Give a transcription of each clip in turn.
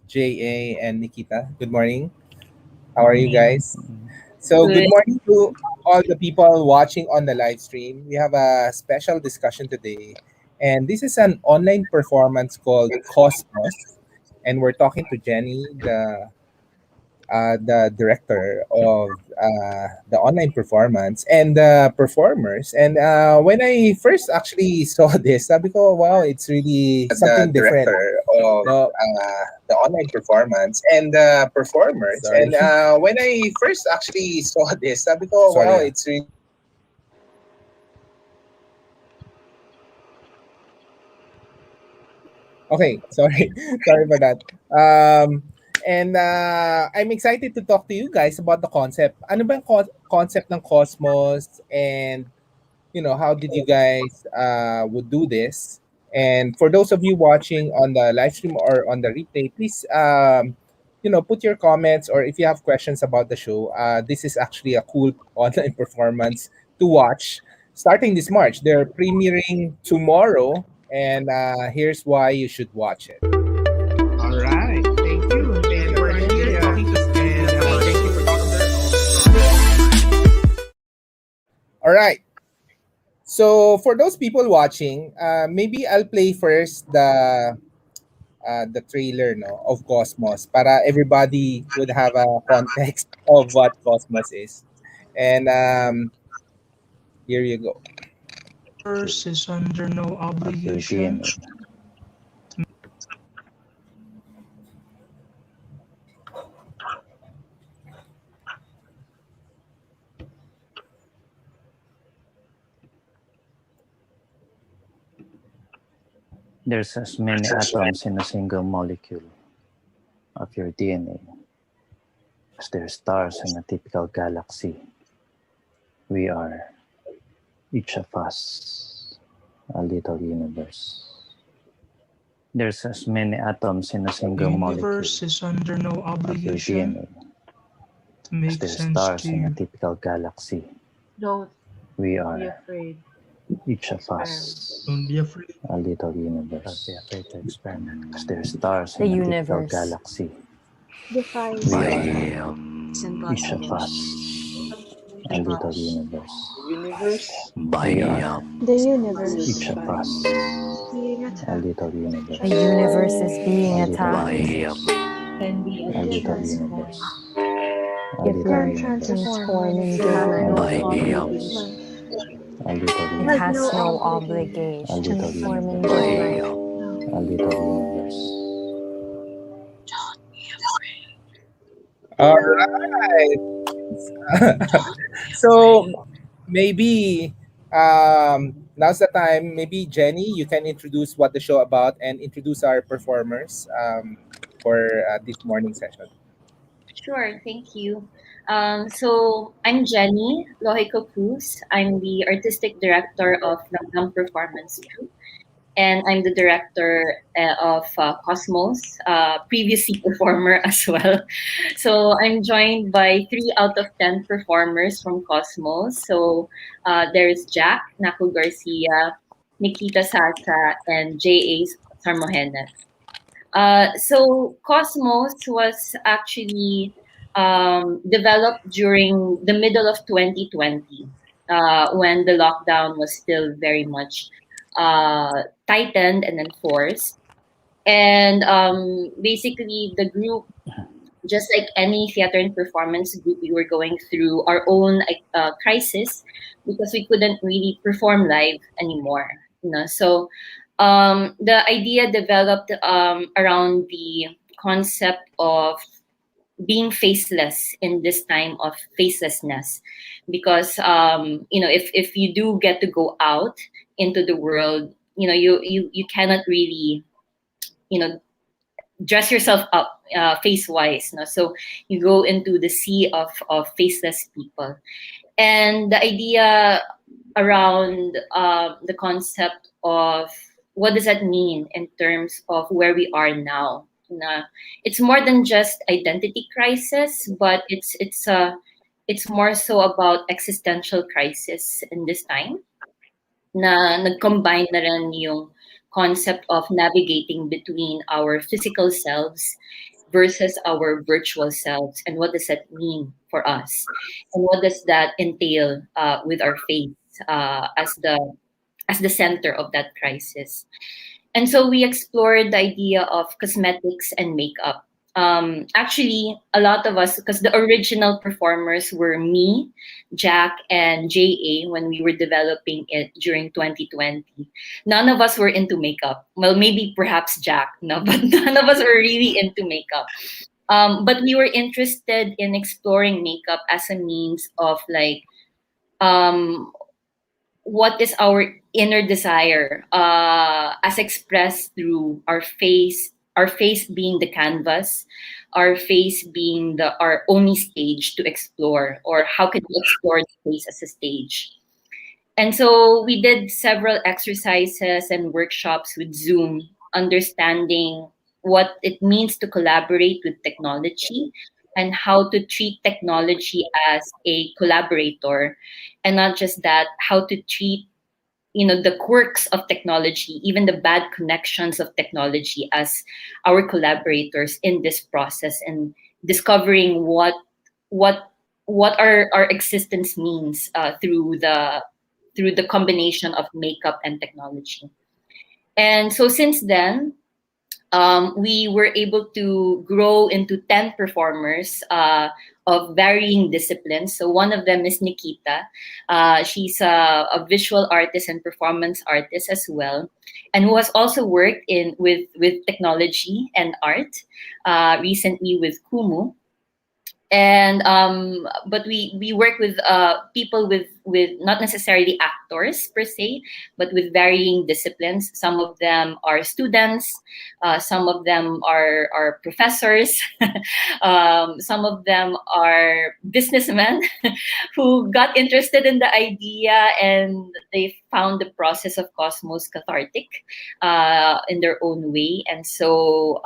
JA, and Nikita. Good morning. How are you guys? So, good Good. morning to all the people watching on the live stream. We have a special discussion today, and this is an online performance called KOSMOS, and we're talking to Jenny, the director of the online performance and the performers. And when I first actually saw this, sabi ko, wow, it's really The something different. director of No, the online performance and the performers. sorry. And when I first actually saw this, sabi ko, wow, Sorry. it's really Okay, sorry. Sorry for that. And I'm excited to talk to you guys about the concept. Ano ba yung concept ng Cosmos, and how did you guys would do this? And for those of you watching on the live stream or on the replay, please put your comments, or if you have questions about the show. This is actually a cool online performance to watch starting this March. They're premiering tomorrow, and here's why you should watch it. All right. Thank you. And we're here talking to and thank you for All right. So for those people watching, maybe I'll play first the trailer of Cosmos para everybody would have a context of what Cosmos is. And here you go. Universe is under no obligation. There's as many atoms in a single molecule of your DNA as there are stars in a typical galaxy. We are, each of us, a little universe. There's as many atoms in a single molecule Universe is under no of your obligation DNA to as make there are sense stars to in a you. typical galaxy. Don't We be are, afraid. each of us, Don't be afraid. a little Don't universe. be afraid to experiment. As there are stars The in a typical universe. galaxy. Defies We are, It's each of impossible. us, a little universe. universe. We are, The universe each of us, being a attacked little universe. The universe is being A little attacked. can be A little transformed. universe. A If little can universe. transform Transform when it into has one. no obligation. A little It universe. has no A obligation. little Transform universe. into light. A little universe. All right. So maybe now's the time. Maybe Jenny, you can introduce what the show about and introduce our performers for this morning session. Sure, thank you. So I'm Jenny Logico-Cruz. I'm the artistic director of Langgam Performance Troupe, and I'm the director of Cosmos, previously performer as well. So I'm joined by 3 out of 10 performers from Cosmos. So there's Jacq, Nacu-Garcia, Nikita, Sacha, and JA Sarmgenes. So Cosmos was actually developed during the middle of 2020, when the lockdown was still very much tightened and enforced. And basically, the group, just like any theater and performance group, we were going through our own crisis because we couldn't really perform live anymore. So the idea developed around the concept of being faceless in this time of facelessness, because if you do get to go out into the world, you cannot really you know dress yourself up face wise, so you go into the sea of faceless people. And the idea around the concept of what does that mean in terms of where we are now. It's more than just identity crisis, but it's more so about existential crisis in this time, na nag-combine na rin yung concept of navigating between our physical selves versus our virtual selves, and what does that mean for us, and what does that entail with our faith as the center of that crisis. And so we explored the idea of cosmetics and makeup. Actually, a lot of us, because the original performers were me, Jacq, and JA when we were developing it during 2020. None of us were into makeup. Well, maybe perhaps Jacq, no, but none of us were really into makeup. But we were interested in exploring makeup as a means of like um, what is our inner desire as expressed through our face being the canvas, our face being our only stage to explore, or how can we explore the face as a stage. And so we did several exercises and workshops with Zoom, understanding what it means to collaborate with technology and how to treat technology as a collaborator, and not just that, how to treat the quirks of technology, even the bad connections of technology, as our collaborators in this process, and discovering what what our existence means through the combination of makeup and technology. And so since then, we were able to grow into 10 performers of varying disciplines. So one of them is Nikita. She's a visual artist and performance artist as well, and who has also worked with technology and art, recently with Kumu. And but we work with people with not necessarily actors per se, but with varying disciplines. Some of them are students, some of them are professors, some of them are businessmen who got interested in the idea, and they found the process of Cosmos cathartic in their own way. And so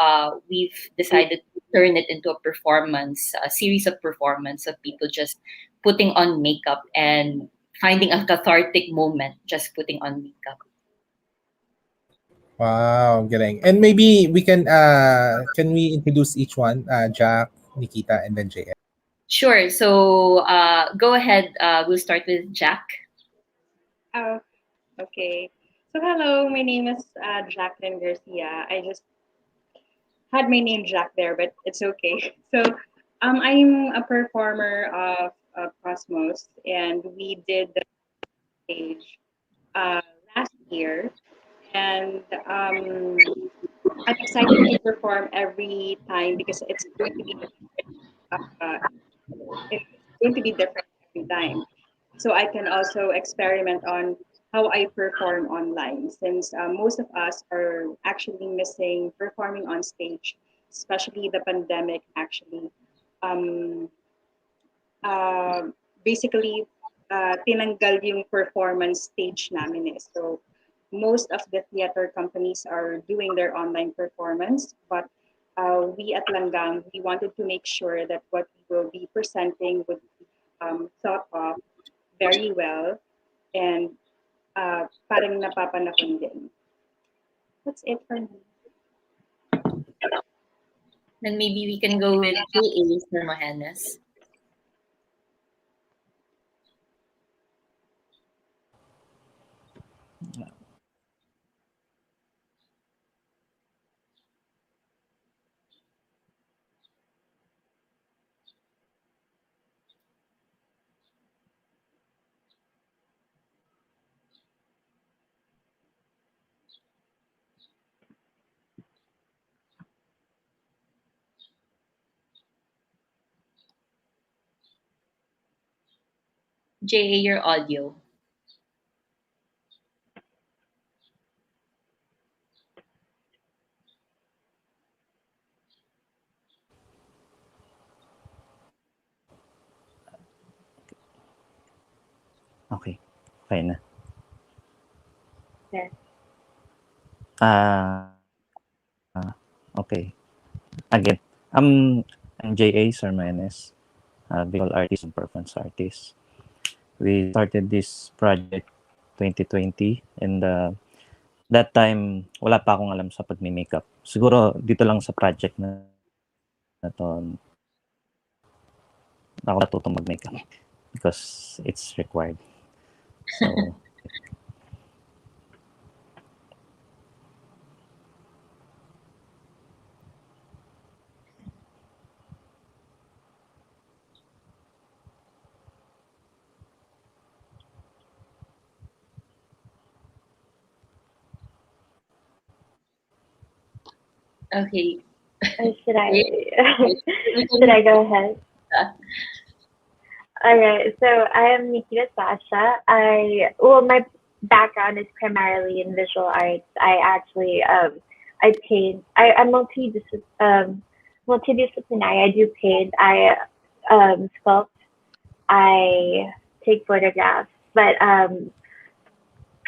we've decided to turn it into a series of performance of people just putting on makeup and finding a cathartic moment just putting on makeup. Wow, galing. And maybe we can we introduce each one, Jacq, Nikita, and then JM? Sure. So go ahead. We'll start with Jacq. Oh, okay. So hello, my name is Jacq Garcia. I just had my name Jacq there, but it's okay. So I'm a performer of Cosmos, and we did the stage uh, last year, and I'm excited to perform every time because it's going to be uh, it's going to be different every time. So I can also experiment on how I perform online, since most of us are actually missing performing on stage, especially the pandemic actually. Um, uh, Basically, tinanggal yung performance stage namin eh. So most of the theater companies are doing their online performance, but we at Langgam, we wanted to make sure that what we will be presenting would be thought of very well and parang napapanahon din. That's it for me. Then maybe we can go with JA Sarmgenes. JA, your audio. Okay. Okay na. Yes. Okay. Again, I'm J.A. Sarmgenes, visual artist and performance artist. We started this project 2020, and that time wala pa akong alam sa pagme-makeup. Siguro dito lang sa project na na to, ako natutong mag-makeup because it's required. So, Okay. Should I We should I can- go ahead? All right. So I am Nikita Sacha. My background is primarily in visual arts. I actually I paint. I'm multidisciplinary. I do paint. I sculpt. I take photographs. But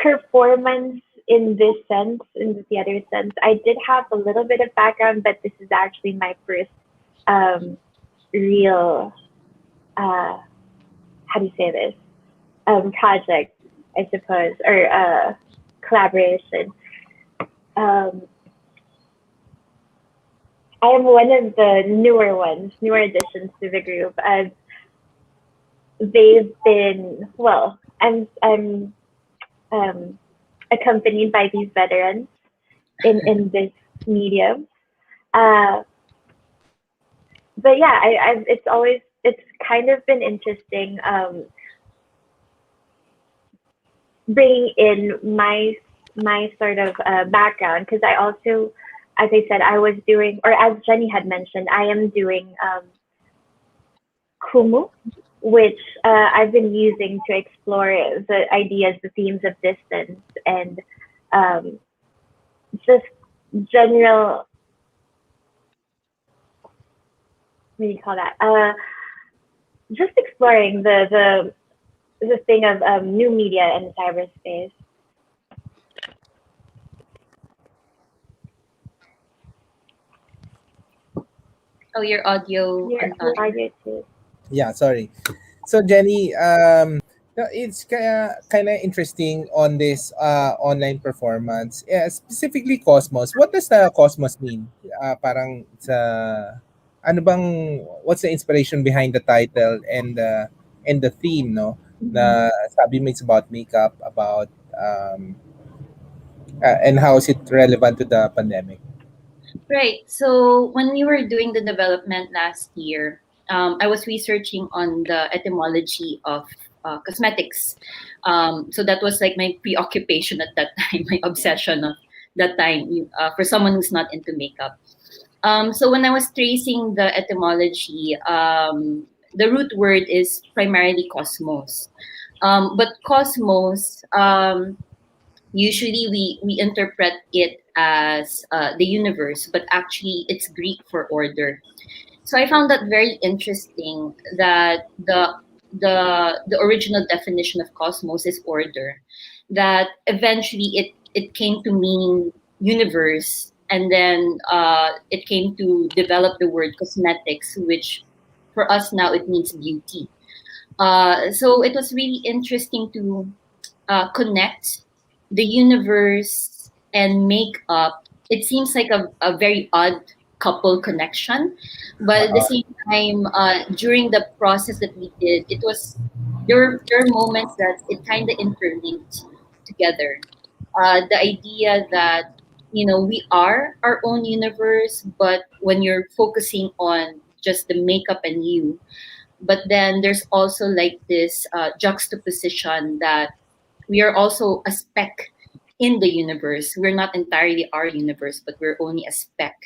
performance in this sense, in the other sense, I did have a little bit of background, but this is actually my first real how do you say this project, I suppose, or collaboration. Um, I am one of the newer additions to the group. They've been well. I'm accompanied by these veterans in this medium. Uh, but yeah, it's kind of been interesting bringing in my sort of background because I also, as I said, I was doing, or as Jenny had mentioned, I am doing Kumu, which I've been using to explore the ideas, the themes of distance, and um, just general, what do you call that? Just exploring the thing of new media and cyberspace. Oh, your audio. Your audio too. Yeah, sorry. So Jenny, it's kind of interesting on this online performance. Yeah, specifically Cosmos. What does the Cosmos mean? Parang sa ano bang what's the inspiration behind the title and the theme, no? Na sabi mo it's about makeup, about and how is it relevant to the pandemic? Right. So when we were doing the development last year, I was researching on the etymology of cosmetics. So that was like my preoccupation at that time, my obsession of that time for someone who's not into makeup. So when I was tracing the etymology, the root word is primarily cosmos. But cosmos, usually we interpret it as the universe, but actually it's Greek for order. So I found that very interesting that the original definition of cosmos is order. That eventually it came to mean universe, and then it came to develop the word cosmetics, which for us now it means beauty. So it was really interesting to connect the universe and makeup. It seems like a very odd couple connection, but at the same time, during the process that we did, there were moments that it kind of interlinked together. The idea that we are our own universe, but when you're focusing on just the makeup and you, but then there's also like this juxtaposition that we are also a speck in the universe. We're not entirely our universe, but we're only a speck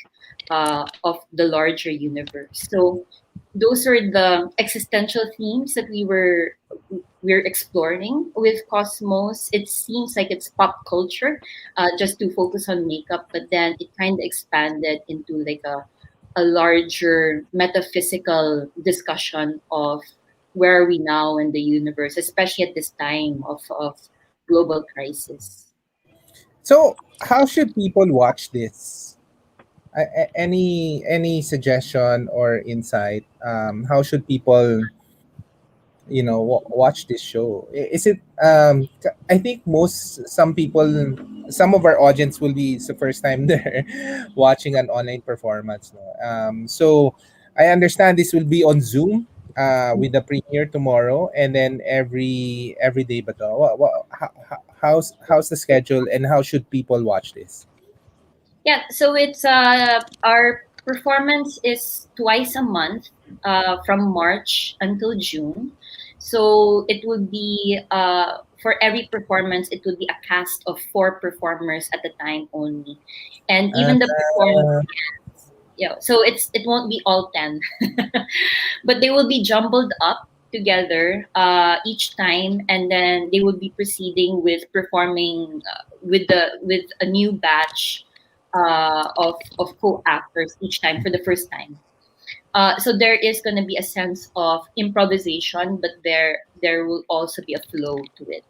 of the larger universe. So those are the existential themes that we're exploring with Cosmos. It seems like it's pop culture, just to focus on makeup, but then it kind of expanded into like a larger metaphysical discussion of where are we now in the universe, especially at this time of global crisis. So, how should people watch this? Any suggestion or insight? How should people watch this show? Is it I think some of our audience will be it's the first time they're watching an online performance, no? So I understand this will be on Zoom with the premiere tomorrow, and then every day. But how's the schedule, and how should people watch this? Yeah, so it's our performance is twice a month, from March until June. So it would be for every performance, it would be a cast of four performers at a time only, and even the perform Uh, yeah. So it won't be all 10, but they will be jumbled up together each time, and then they will be proceeding with performing with a new batch of co-actors each time for the first time. So there is going to be a sense of improvisation, but there will also be a flow to it.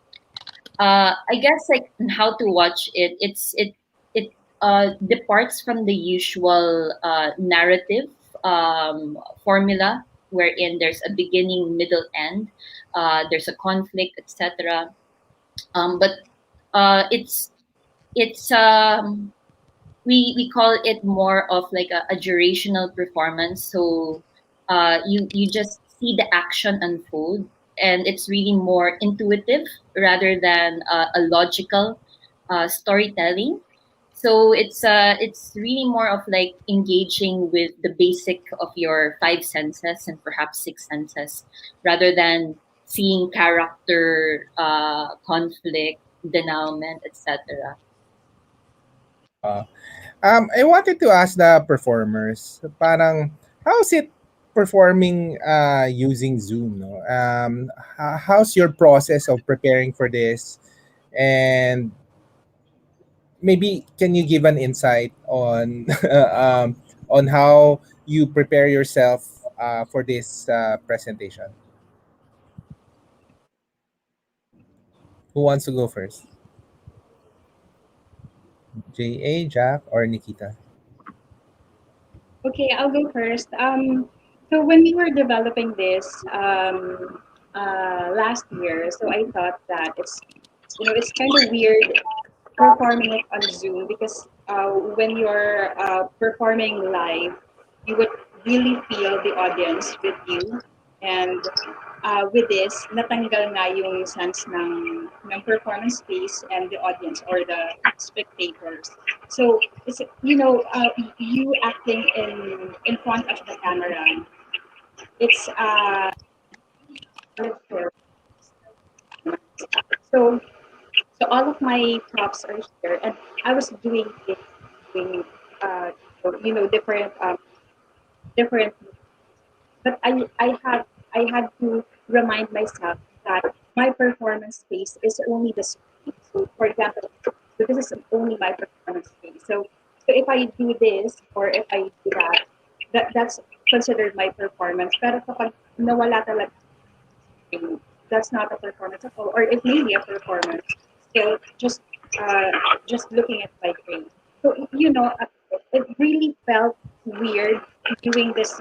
I guess like how to watch it. It departs from the usual narrative formula, wherein there's a beginning, middle, end. There's a conflict, etc. But it's we call it more of like a durational performance. So you just see the action unfold, and it's really more intuitive rather than a logical storytelling. So it's really more of like engaging with the basic of your five senses and perhaps six senses, rather than seeing character conflict, denouement, etc. uh, I wanted to ask the performers, parang how's it performing using Zoom? No, how's your process of preparing for this, and maybe can you give an insight on on how you prepare yourself for this presentation? Who wants to go first? JA, Jack, or Nikita? Okay, I'll go first. So when we were developing this last year, so I thought that it's kind of weird performing it on Zoom because when you're performing live, you would really feel the audience with you. And with this, natanggal nga yung sense ng performance space and the audience or the spectators. So, it's, you acting in front of the camera, it's so so all of my props are here, and I was doing uh, different different, but I had to remind myself that my performance space is only the screen. So for example, so this is only my performance space. So if I do this or if I do that, that's considered my performance. Pero kapag nawala talaga, that's not a performance at all, or it may be a performance. Still, uh, just looking at my grade. So it really felt weird doing this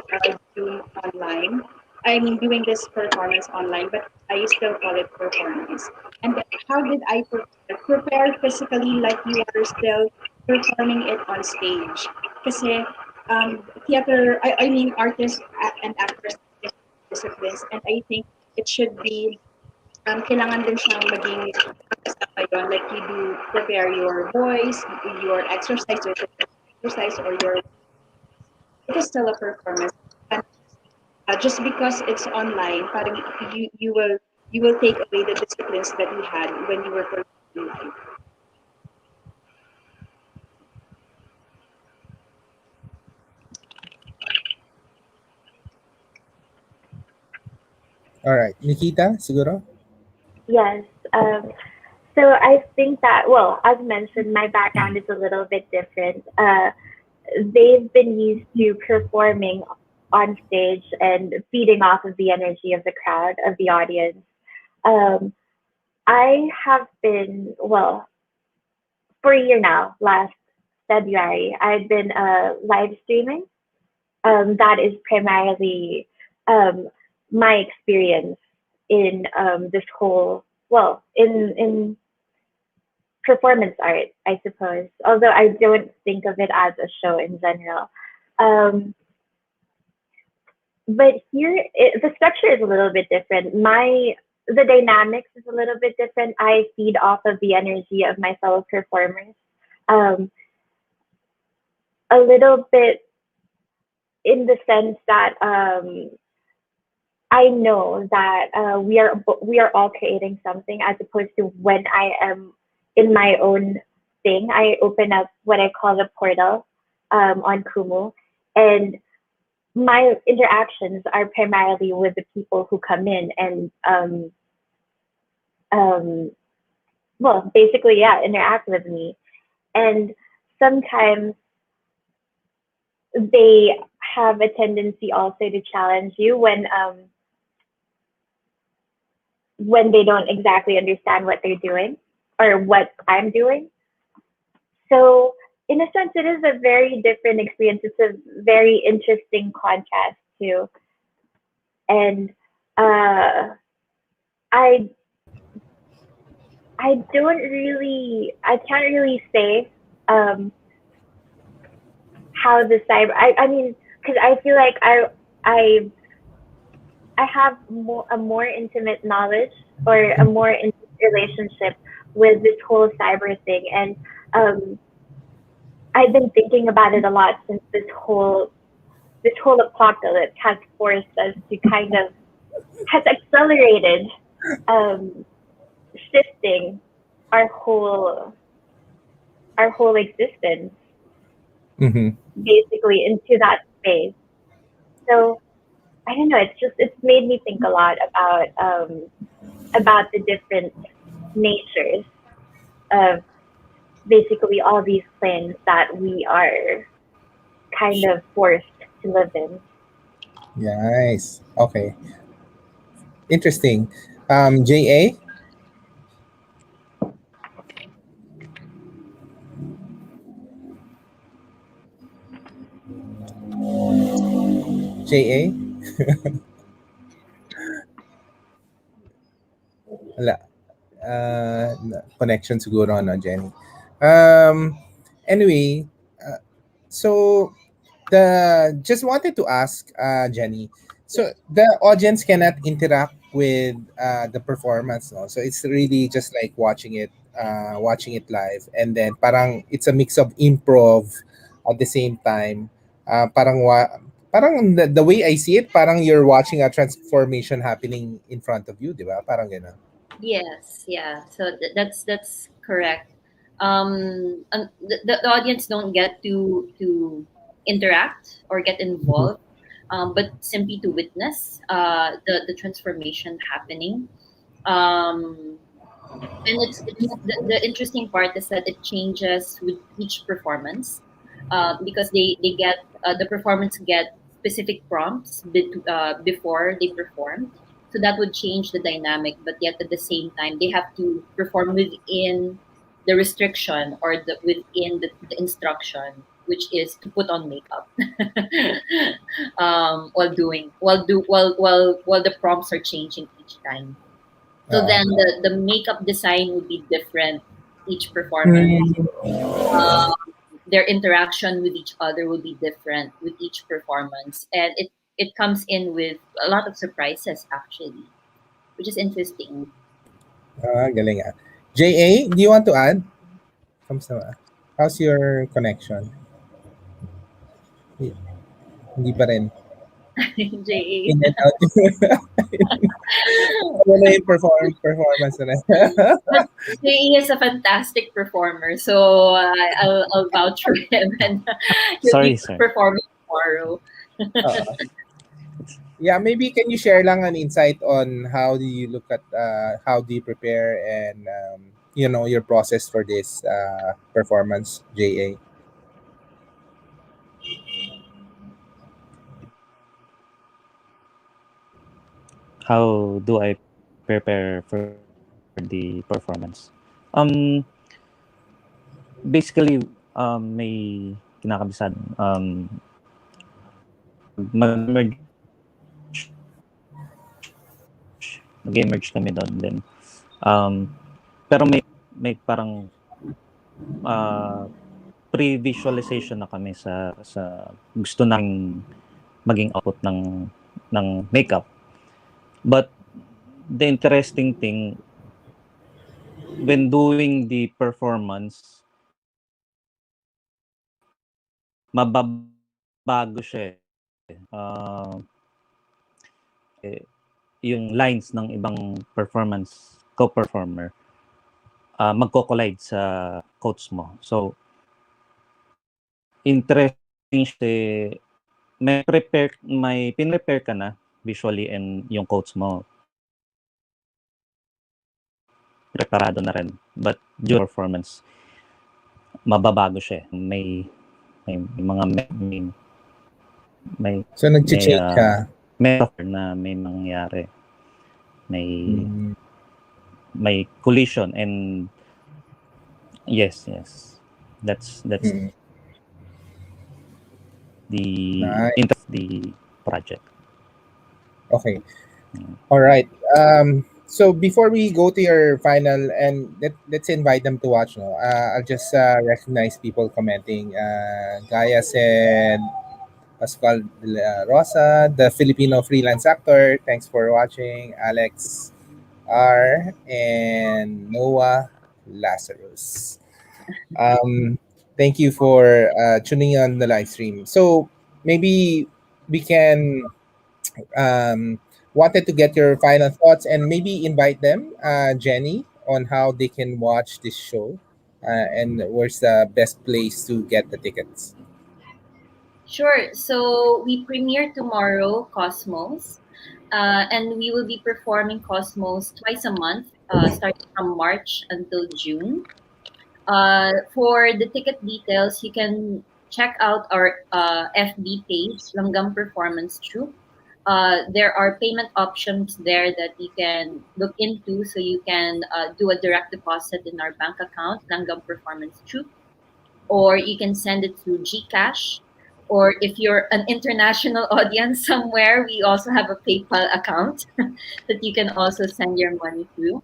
Zoom online. I mean, doing this performance online, but I still call it performance. And how did I prepare? Prepare physically like you are still performing it on stage. Kasi theater, I mean, artists and actors have disciplines, and I think it should be kailangan din siyang maging kasama yun. Like you do prepare your voice, your exercise or your it is still a performance. And just because it's online, parang you will take away the disciplines that you had when you were performing live. All right, Nikita, siguro. Yes. So I think that, well, as mentioned, my background is a little bit different. They've been used to performing on stage and feeding off of the energy of the crowd, of the audience. Um, I have been, well, for a year now, last February, I've been live streaming. That is primarily um, my experience in this whole, well, in performance art, I suppose. Although I don't think of it as a show in general. Um, but here the structure is a little bit different. The dynamics is a little bit different. I feed off of the energy of my fellow performers. Um, a little bit in the sense that I know that we are all creating something, as opposed to when I am in my own thing. I open up what I call the portal on Kumu, and my interactions are primarily with the people who come in and well, basically, yeah, interact with me. And sometimes they have a tendency also to challenge you when they don't exactly understand what they're doing or what I'm doing. So in a sense, it is a very different experience. It's a very interesting contrast too. And I I can't really say how the cyber. I mean, because I feel like I I have a more intimate knowledge or a more intimate relationship with this whole cyber thing, and I've been thinking about it a lot since this whole apocalypse has forced us to kind of has accelerated shifting our whole existence Mm-hmm. basically into that space. So I don't know. It's made me think a lot about the different natures of basically all these planes that we are kind of forced to live in. Nice. Okay. Interesting. JA? JA? Wala. Connection siguro, no, Jenny? Anyway, so just wanted to ask, Jenny. So the audience cannot interact with the performance, no? So it's really just like watching it live, and then parang it's a mix of improv at the same time. Parang the way I see it, parang you're watching a transformation happening in front of you, di ba? Parang gano'n. Yes, yeah. So that's correct. The audience don't get to interact or get involved, but simply to witness the transformation happening. Um, and it's the interesting part is that it changes with each performance, because they get the performance get specific prompts before they perform, so that would change the dynamic, but yet at the same time they have to perform within the restriction or within the instruction, which is to put on makeup while the prompts are changing each time. So Oo. then the makeup design would be different each performance. Uh, their interaction with each other will be different with each performance, and it comes in with a lot of surprises actually, which is interesting. Galing ah. JA, do you want to add? Kamusta ba? How's your connection? Hi- Hindi pa rin. JA. In and out. Wala yung performance na. But JA is a fantastic performer, so I'll vouch for him, and he'll be Sorry. performing tomorrow. Yeah, maybe can you share lang an insight on how do you look at how do you prepare and your process for this performance, JA? How do I prepare for the performance? Basically, may kinakabisahan. Mag-merge Mag-emerge kami doon then. Pero may parang pre-visualization na kami sa gusto nang maging output ng ng makeup. But the interesting thing, when doing the performance, mababago siya. Yung lines ng ibang performance co-performer magko-collide sa quotes mo. So, interesting siya. May pinrepare ka na visually and yung quotes mo preparado na rin. But during performance, mababago siya. May mga So, nag-change ka. metaphor na may mangyari. May collision and yes. That's the the project. Okay. All right. So before we go to your final, and let's invite them to watch. No, I'll just recognize people commenting. Gaia said, Pascal de la Rosa, the Filipino freelance actor. Thanks for watching. Alex R and Noah Lazarus. Thank you for tuning on the live stream. So maybe we can wanted to get your final thoughts and maybe invite them, Jenny, on how they can watch this show and where's the best place to get the tickets. Sure. So we premiere tomorrow, KOSMOS, and we will be performing KOSMOS twice a month, starting from March until June. For the ticket details, you can check out our FB page, Langgam Performance Troupe. There are payment options there that you can look into, so you can do a direct deposit in our bank account, Langgam Performance Troupe, or you can send it through GCash. Or if you're an international audience somewhere, we also have a PayPal account that you can also send your money through.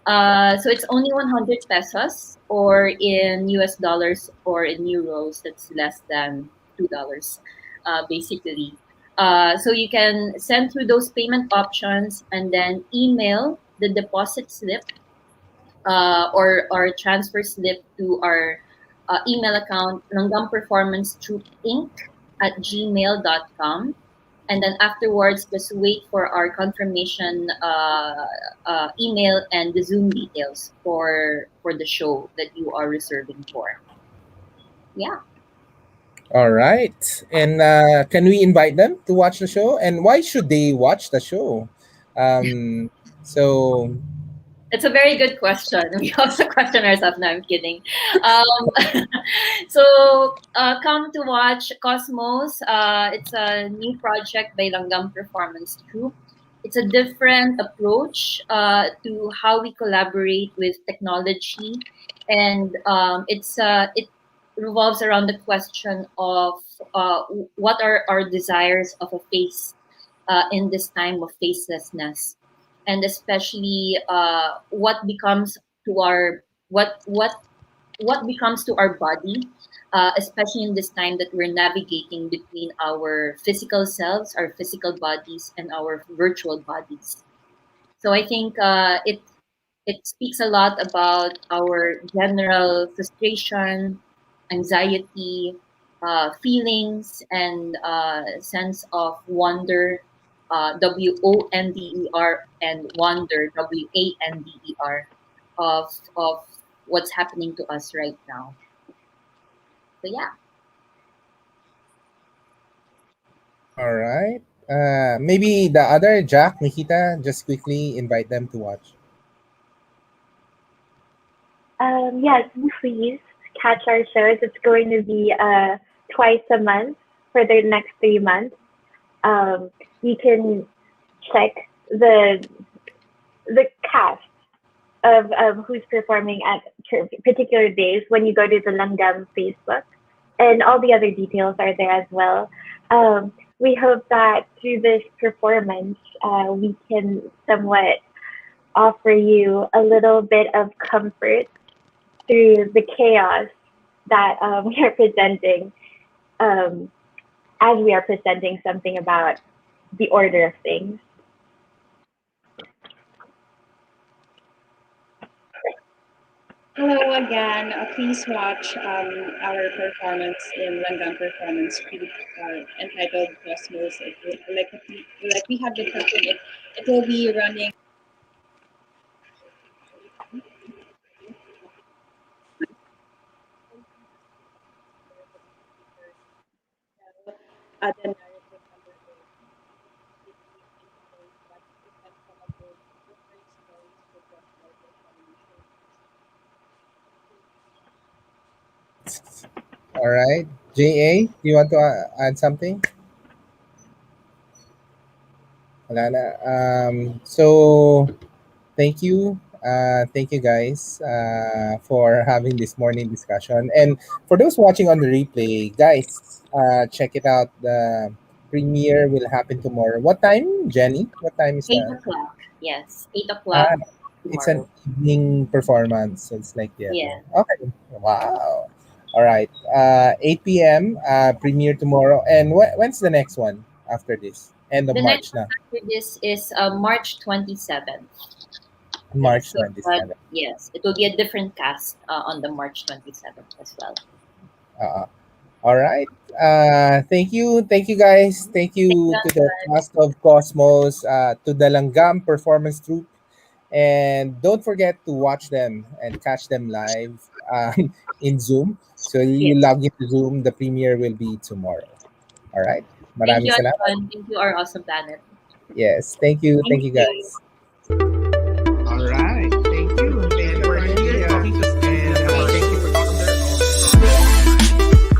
So it's only 100 pesos, or in US dollars or in euros, that's less than $2, basically. So you can send through those payment options and then email the deposit slip or transfer slip to our email account, Langgam Performance Troupe Inc. at gmail.com. And then afterwards, just wait for our confirmation email and the Zoom details for the show that you are reserving for. Yeah. All right. And can we invite them to watch the show? And why should they watch the show? So It's a very good question. We also question ourselves. No, I'm kidding. So come to watch KOSMOS. It's a new project by Langgam Performance Troupe. It's a different approach to how we collaborate with technology, and it revolves around the question of what are our desires of a face in this time of facelessness, and especially what becomes to our what becomes to our body, especially in this time that we're navigating between our physical selves, our physical bodies, and our virtual bodies. So I think it speaks a lot about our general frustration, anxiety, feelings, and sense of wonder, WONDER, and wonder, WANDER, of what's happening to us right now. So yeah. all right. Maybe the other Jacq, Nikita, just quickly invite them to watch. Yes, please catch our shows. It's going to be twice a month for the next 3 months. You can check the cast of who's performing at particular days when you go to the Langgam Facebook, and all the other details are there as well. We hope that through this performance, we can somewhat offer you a little bit of comfort through the chaos that we are presenting, as we are presenting something about the order of things. Hello again. Please watch our performance in Langgam Performance Troupe entitled Cosmos. Like we have been talking, it will be running the narrative undergoing stories that we can come up with different stories with what more performance. All right. JA, do you want to add something? Wala na. So thank you. Thank you guys for having this morning discussion. And for those watching on the replay, guys, check it out. The premiere will happen tomorrow. What time, Jenny? What time is Eight that? o'clock. Yes, eight Ah, o'clock it's an tomorrow. evening performance. So it's like Yeah. theater. Okay. Wow. All right. 8 p.m. Premiere tomorrow. And when's the next one after this? End of The next March one na. after this is March 27th. Yes. March So, 27th. yes, it will be a different cast on the March 27th as well. Uh, all right. Thank you. Thank you, guys. Thank Thank you you. to the cast of Cosmos, to the Langgam Performance Troupe. And don't forget to watch them and catch them live in Zoom. So you Yes. log into Zoom. The premiere will be tomorrow. All right. Thank Maraming you, salamat. Anton. Thank you, our awesome planet. Yes. Thank you. Thank Thank you, you. guys.